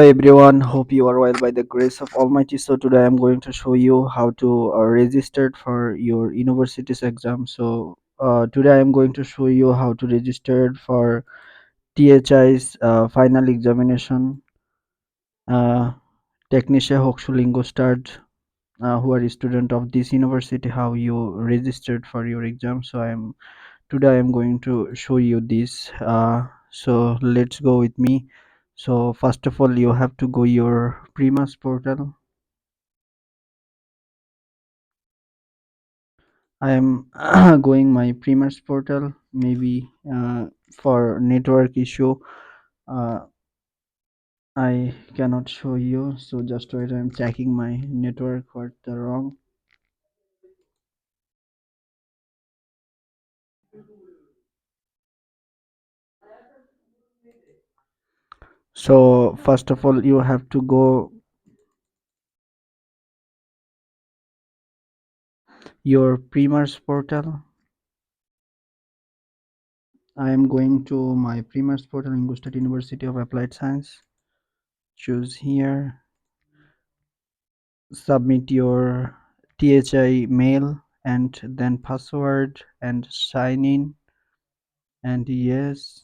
Hello everyone, hope you are well by the grace of Almighty. So today I'm going to show you how to register for your university's exam. Today I'm going to show you how to register for THI's final examination, uh, Technische Hochschule Ingolstadt, who are a student of this university, how you registered for your exam. Today I'm going to show you this. So let's go with me. So first of all, you have to go your PRIMUSS portal. I am going my PRIMUSS portal. Maybe for network issue, uh, I cannot show you. So just wait. I'm checking my network. What the wrong? So first of all, you have to go your PRIMUSS portal. I am going to my PRIMUSS portal, Ingolstadt University of Applied Science. Choose here, submit your THI mail and then password and sign in, and yes.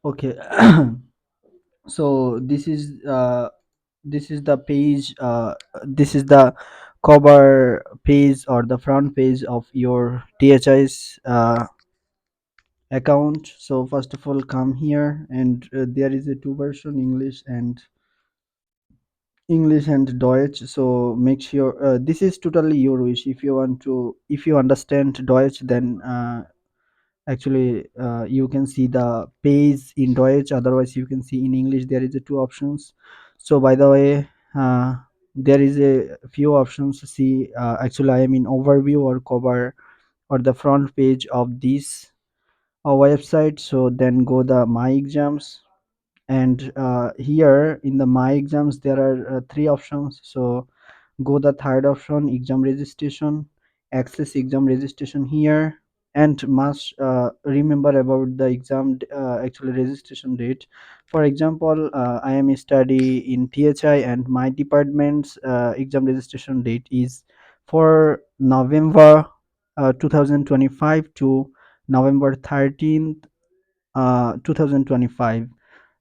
Okay. So this is the page, this is the cover page or the front page of your THI's account. So first of all, come here, and there is a two version, English and Deutsch. So make sure this is totally your wish. If you want to, if you understand Deutsch, then you can see the page in Deutsch. Otherwise, you can see in English. There is a two options. So by the way, there is a few options. See, actually, I am in overview or cover or the front page of this website. So then go the my exams, and here in the my exams there are three options. So go the third option, exam registration, access exam registration here, and must remember about the exam actually registration date. For example, I am study in THI, and my department's exam registration date is for November 2025 to November 13th 2025.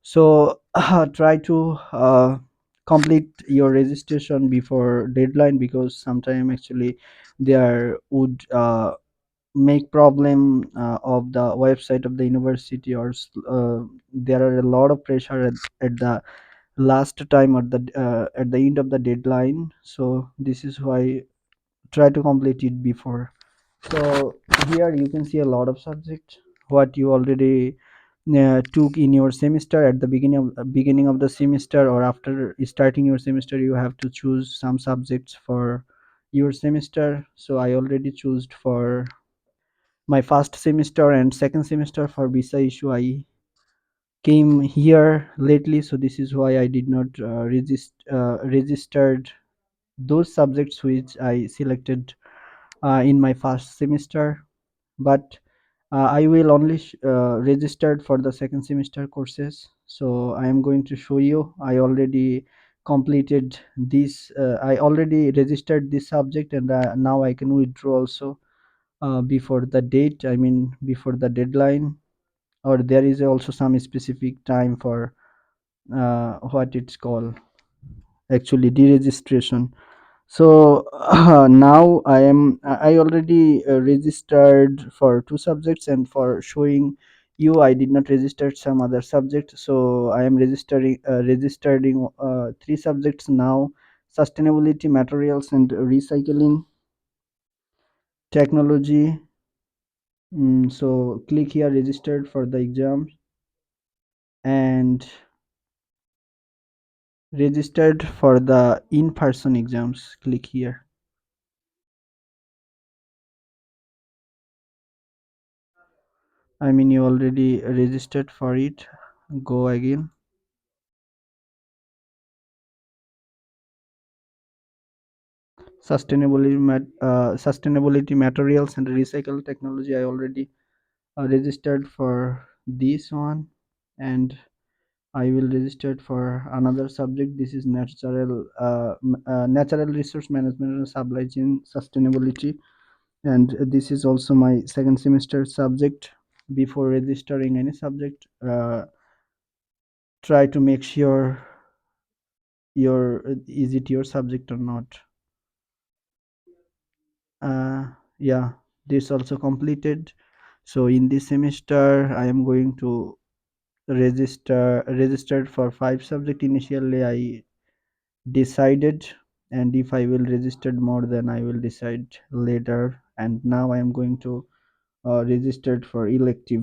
So try to complete your registration before deadline, because sometime actually there would make problem of the website of the university, or there are a lot of pressure at the last time at the end of the deadline. So this is why try to complete it before. So here you can see a lot of subject what you already took in your semester. At the beginning of the semester, or after starting your semester, you have to choose some subjects for your semester. So I already chose for my first semester and second semester. For visa issue, I came here lately, so this is why I did not registered those subjects which I selected in my first semester. But I will only registered for the second semester courses. So I am going to show you. I already completed this. I already registered this subject, and now I can withdraw also before the date. I mean before the deadline, or there is also some specific time for what it's called, actually deregistration. So now I already registered for two subjects, and for showing you I did not register some other subject. So I am registering three subjects now: sustainability, materials and recycling, technology. So click here, registered for the exam, and registered for the in-person exams, click here. I mean you already registered for it. Go again. Sustainability, materials and recycle technology, I already registered for this one, and I will register it for another subject. This is natural resource management and supply chain sustainability, and this is also my second semester subject. Before registering any subject, try to make sure your is it your subject or not. Yeah, this also completed. So in this semester I am going to registered for 5 subject. Initially I decided, and if I will register more, then I will decide later, and now I am going to registered for elective.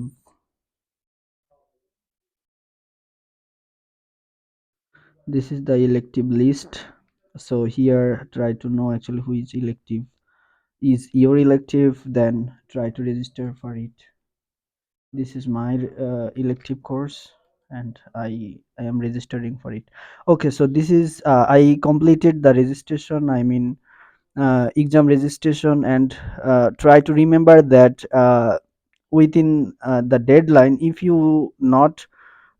This is the elective list. So here try to know actually who is elective. Is your elective, then try to register for it. This is my elective course, and I am registering for it. Okay, so this is I completed the registration, I mean exam registration, and try to remember that within the deadline, if you not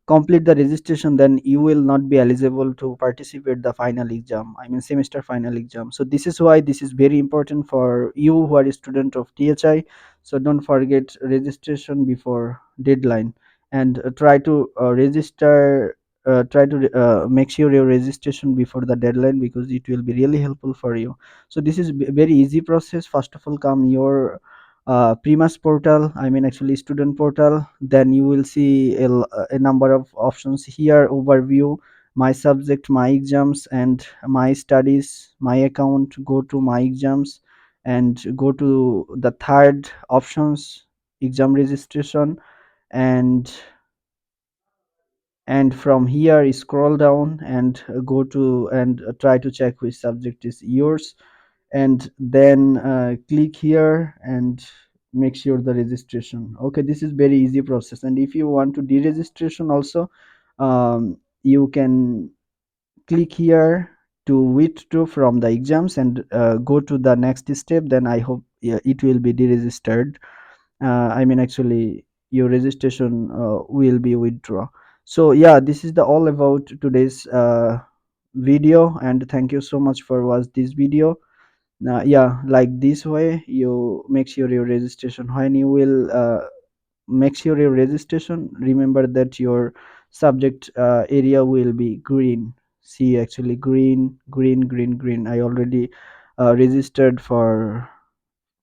complete the registration, then you will not be eligible to participate the final exam, I mean semester final exam. So this is why this is very important for you who are a student of THI. So don't forget registration before deadline, and try to register, try to make sure your registration before the deadline, because it will be really helpful for you. So this is very easy process. First of all, come your PRIMUSS portal, I mean actually student portal. Then you will see a number of options here: overview, my subject, my exams, and my studies, my account. Go to my exams and go to the third options, exam registration, and from here scroll down and go to and try to check which subject is yours, and then click here and make sure the registration. Okay, this is very easy process. And if you want to deregistration also, you can click here to withdraw from the exams and go to the next step. Then I hope, yeah, it will be deregistered. I mean actually your registration will be withdraw. So yeah, this is the all about today's video, and thank you so much for watch this video. Yeah, like this way you make sure your registration, when you will make sure your registration, remember that your subject area will be green. See, actually green, green, green, green. I already registered for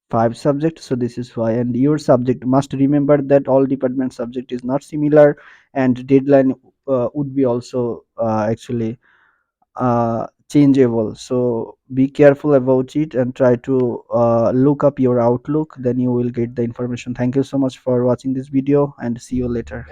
5 subjects, so this is why. And your subject must remember that all department subject is not similar, and deadline would be also actually changeable. So be careful about it and try to look up your outlook, then you will get the information. Thank you so much for watching this video, and see you later.